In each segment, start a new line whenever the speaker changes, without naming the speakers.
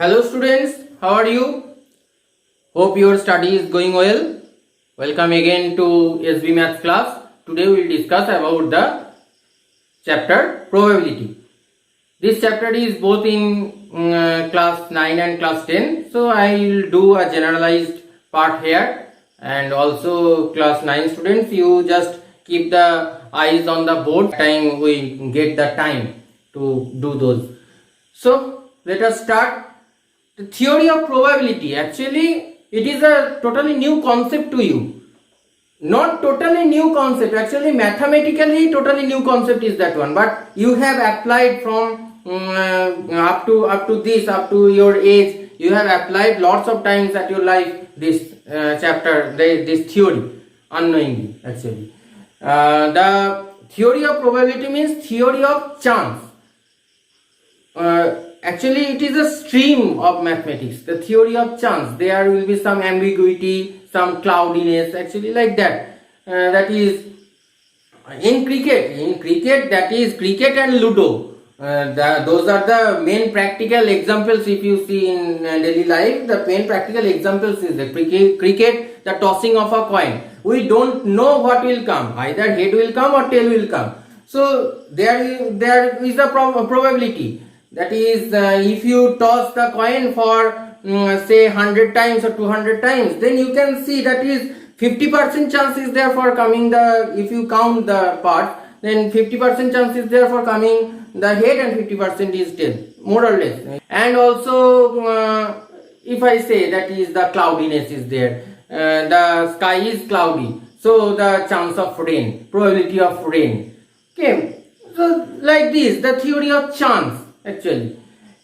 Hello students, how are you? Hope your study is going well. Welcome again to SB Maths class. Today we will discuss about the chapter probability. This chapter is both in class 9 and class 10. So I will do a generalized part here, and also class 9 students, you just keep the eyes on the board time we get the time to do those. So let us start. The theory of probability, actually it is a totally new concept to you. Not totally new concept, actually mathematically totally new concept is that one, but you have applied from up to your age, you have applied lots of times at your life this chapter, this theory unknowingly. Actually the theory of probability means theory of chance. Actually it is a stream of mathematics, the theory of chance. There will be some ambiguity, some cloudiness, actually like that. That is in cricket that is cricket and ludo. Those are the main practical examples. If you see in daily life, the main practical examples is the cricket, the tossing of a coin. We don't know what will come, either head will come or tail will come. So there is a probability. That is, if you toss the coin for say 100 times or 200 times, then you can see that is 50% chance is there for coming the, if you count the part, then 50% chance is there for coming the head and 50% is tail, more or less. And also if I say that is the cloudiness is there, the sky is cloudy, so the chance of rain, probability of rain. Okay, so like this, the theory of chance actually.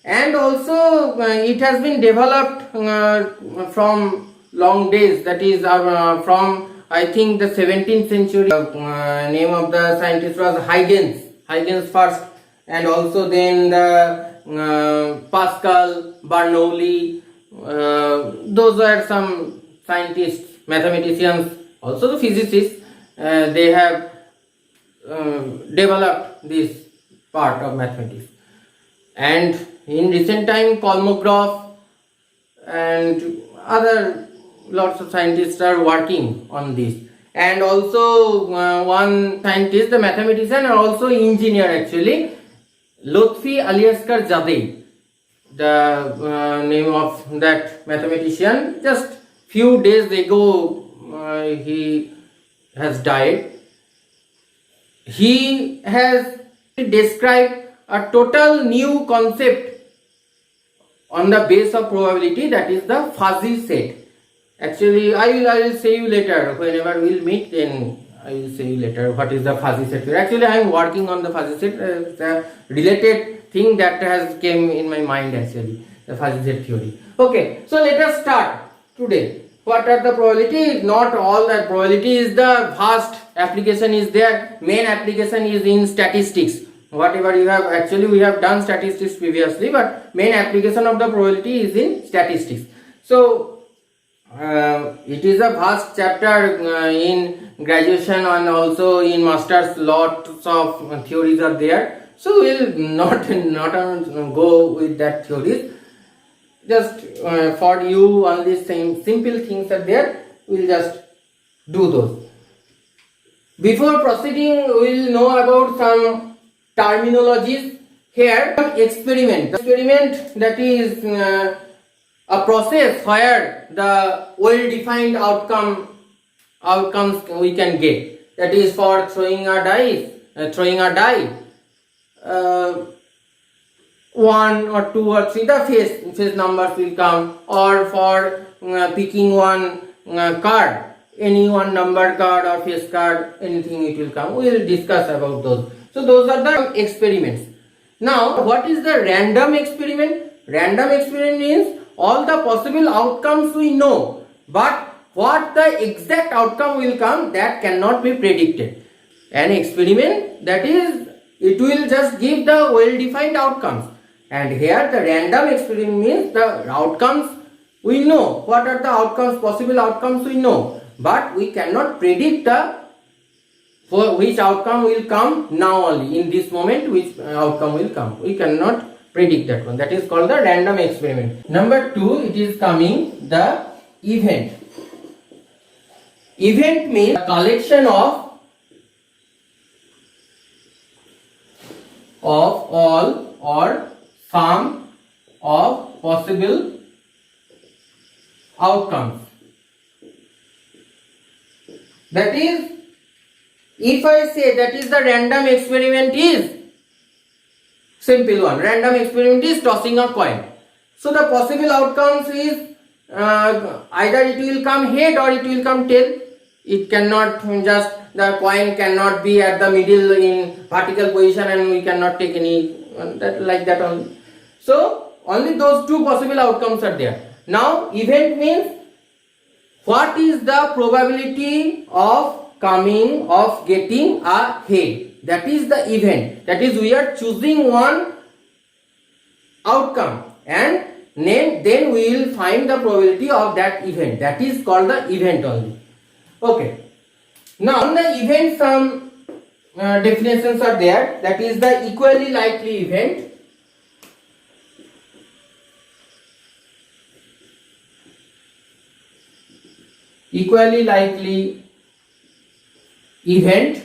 And also it has been developed from long days, that is from I think the 17th century. Name of the scientist was Huygens first, and also then the Pascal, Bernoulli, those are some scientists, mathematicians, also the physicists. They have developed this part of mathematics. And in recent time, Kolmogorov and other lots of scientists are working on this. And also one scientist, the mathematician and also engineer actually, Lotfi Aliaskar Zadeh, the name of that mathematician. Just few days ago he has died. He has described a total new concept on the base of probability, that is the fuzzy set. Actually I will say you later, whenever we will meet, then I will say you later what is the fuzzy set. Actually I am working on the fuzzy set, the related thing that has came in my mind, actually the fuzzy set theory. Okay, so let us start today. What are the probability? Not all that probability is the vast application is there. Main application is in statistics. Whatever you have, actually we have done statistics previously, but main application of the probability is in statistics. So it is a vast chapter in graduation and also in masters. Lots of theories are there, so we'll not go with that theories. Just for you, only same simple things are there, we'll just do those. Before proceeding, we'll know about some terminologies here. Experiment, that is a process where the well defined outcomes we can get. That is for throwing a die, 1 or 2 or 3 the face numbers will come, or for picking one card, any one number card or face card, anything it will come. We will discuss about those. So those are the experiments. Now what is the random experiment? Random experiment means all the possible outcomes we know, but what the exact outcome will come, that cannot be predicted. An experiment, that is, it will just give the well defined outcomes, and here the random experiment means the outcomes we know. What are the outcomes, possible outcomes we know, but we cannot predict the which outcome will come now only in this moment, which outcome will come. We cannot predict that one. That is called the random experiment. Number 2, it is coming the event. Event means a collection of all or some of possible outcomes. That is, if I say that is the random experiment is simple one. Random experiment is tossing a coin. So the possible outcomes is either it will come head or it will come tail. It cannot just, the coin cannot be at the middle in vertical position and we cannot take any that like that only. So only those two possible outcomes are there. Now event means what is the probability of getting a head. That is the event. That is, we are choosing one outcome and then we will find the probability of that event. That is called the event only. Okay. Now on the event some definitions are there. That is the equally likely event. Equally likely event.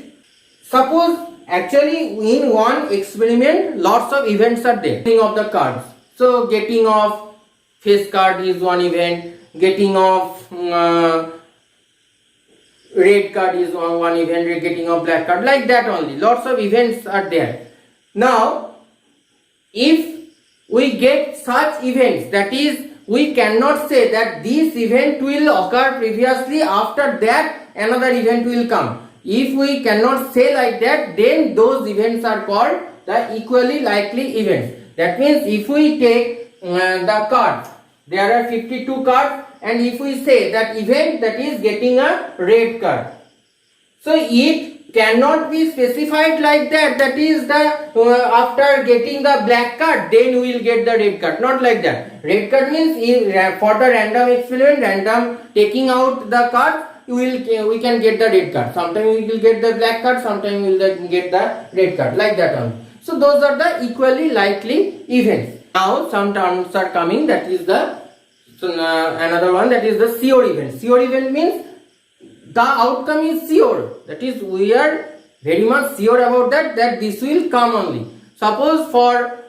Suppose actually in one experiment lots of events are there. Getting of the cards. So getting of face card is one event. Getting of red card is one event. Getting of black card, like that only. Lots of events are there. Now if we get such events, that is, we cannot say that this event will occur previously, after that another event will come. If we cannot say like that, then those events are called the equally likely events. That means if we take the cards, there are 52 cards, and if we say that event, that is getting a red card, so it cannot be specified like that. That is the after getting the black card, then we will get the red card. Not like that. Red card means for the random experiment, random taking out the card, we can get the red card. Sometimes we will get the black card, sometimes we will get the red card, like that only. So those are the equally likely events. Now some terms are coming, that is the another one, that is the sure event. Sure event means the outcome is sure. That is, we are very much sure about that this will come only. Suppose for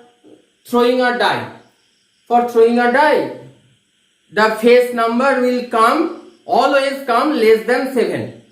throwing a die. For throwing a die, the face number will always come less than 7.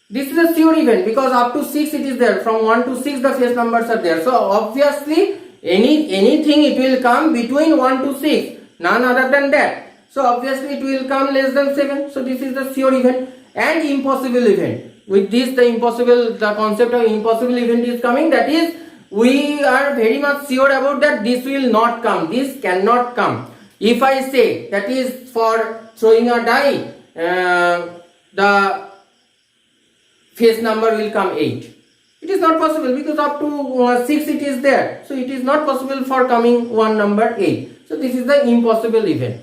This is a sure event because up to 6 it is there. From 1 to 6 the face numbers are there. So obviously anything it will come between 1 to 6. None other than that. So obviously it will come less than 7. So this is the sure event. And impossible event. With this the concept of impossible event is coming. That is, we are very much sure about that this will not come. This cannot come. If I say that is for throwing a die, the face number will come 8. It is not possible because up to 6 it is there. So it is not possible for coming one number 8. So this is the impossible event.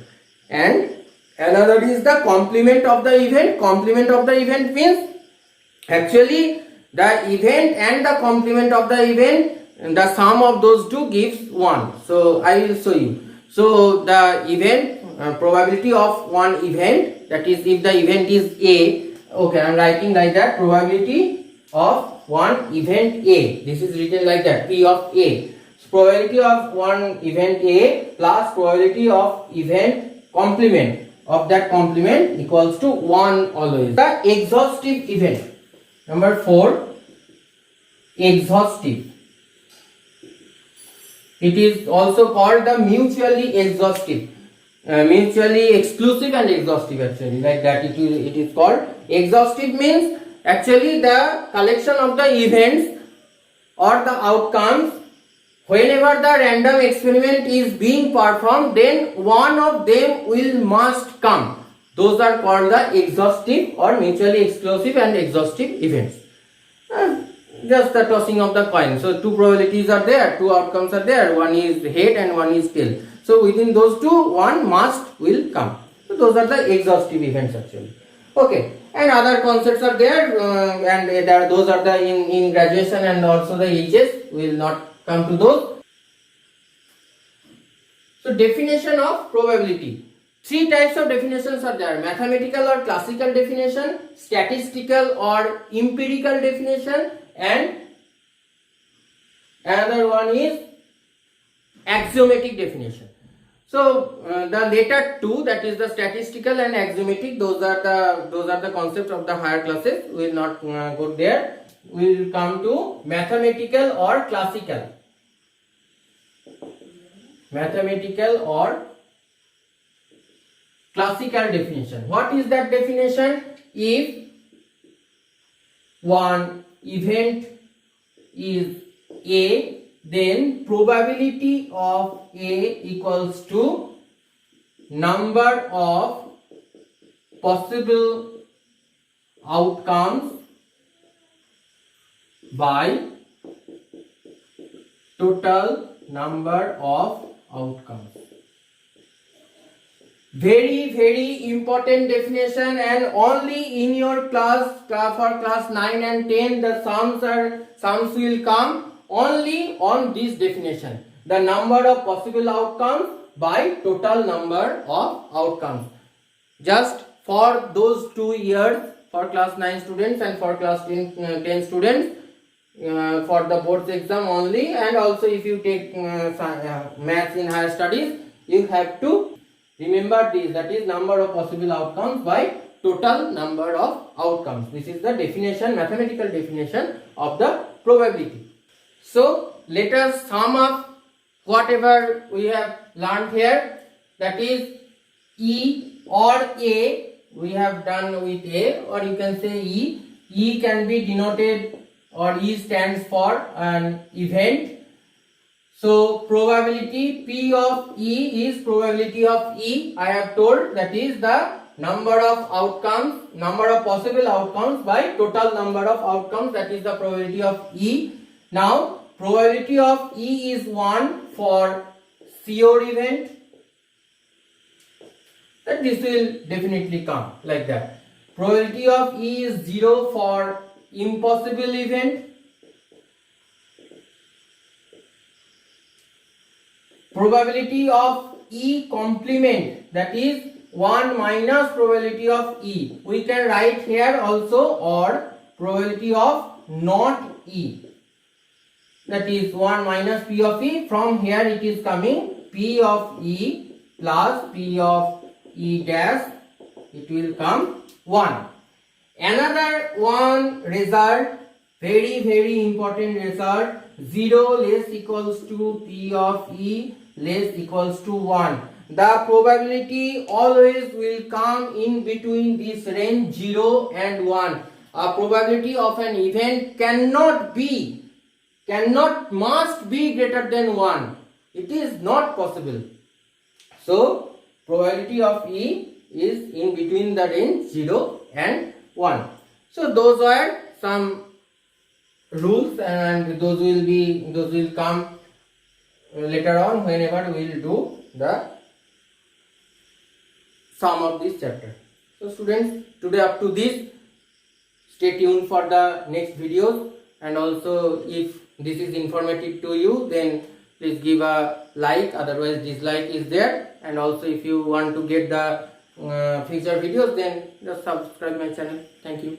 And another is the complement of the event. Complement of the event means actually the event and the complement of the event, the sum of those two gives 1. So I will show you. So the event probability of one event, that is if the event is A, okay, I am writing like that, probability of one event A. This is written like that, P of A. So probability of one event A plus probability of event complement of that complement equals to 1 always. The exhaustive event. Number 4, exhaustive. It is also called the mutually exhaustive, mutually exclusive and exhaustive, actually, like that it is called. Exhaustive means actually the collection of the events or the outcomes. Whenever the random experiment is being performed, then one of them must come. Those are called the exhaustive or mutually exclusive and exhaustive events. Just the tossing of the coin. So two probabilities are there, two outcomes are there. One is head and one is tail. So within those two, one will come. So those are the exhaustive events actually. Okay. And other concepts are there, and those are the in graduation and also the HS. We will not come to those. So definition of probability. Three types of definitions are there: mathematical or classical definition, statistical or empirical definition, and another one is axiomatic definition. So the later two, that is the statistical and axiomatic, those are the concepts of the higher classes. We will not go there. We will come to mathematical or classical. Mathematical or classical definition. What is that definition? If one event is A, then probability of A equals to number of possible outcomes by total number of outcomes. Very important definition, and only in your class for class 9 and 10 the sums will come only on this definition: the number of possible outcomes by total number of outcomes. Just for those 2 years, for class 9 students and for class 10 students, for the board's exam only, and also if you take maths in higher studies, you have to remember this, that is number of possible outcomes by total number of outcomes. This is the definition, mathematical definition of the probability. So let us sum up whatever we have learned here, that is E or A, we have done with A, or you can say E. E can be denoted, or E stands for an event. So probability P of E is probability of E, I have told, that is the number of outcomes, number of possible outcomes by total number of outcomes, that is the probability of E. Now probability of E is 1 for sure event, that this will definitely come like that. Probability of E is 0 for impossible event. Probability of E complement, that is 1 minus probability of E. We can write here also, or probability of not E, that is 1 minus P of E. From here it is coming P of E plus P of E dash, it will come 1. Another one result, very important result: 0 less equals to P of E less equals to 1. The probability always will come in between this range 0 and 1. A probability of an event must be greater than 1. It is not possible. So probability of E is in between the range 0 and 1. So those are some rules, and those will come later on whenever we will do the sum of this chapter. So students, today up to this. Stay tuned for the next videos, and also if this is informative to you, then please give a like, otherwise dislike is there. And also if you want to get the future videos, then just subscribe my channel. Thank you.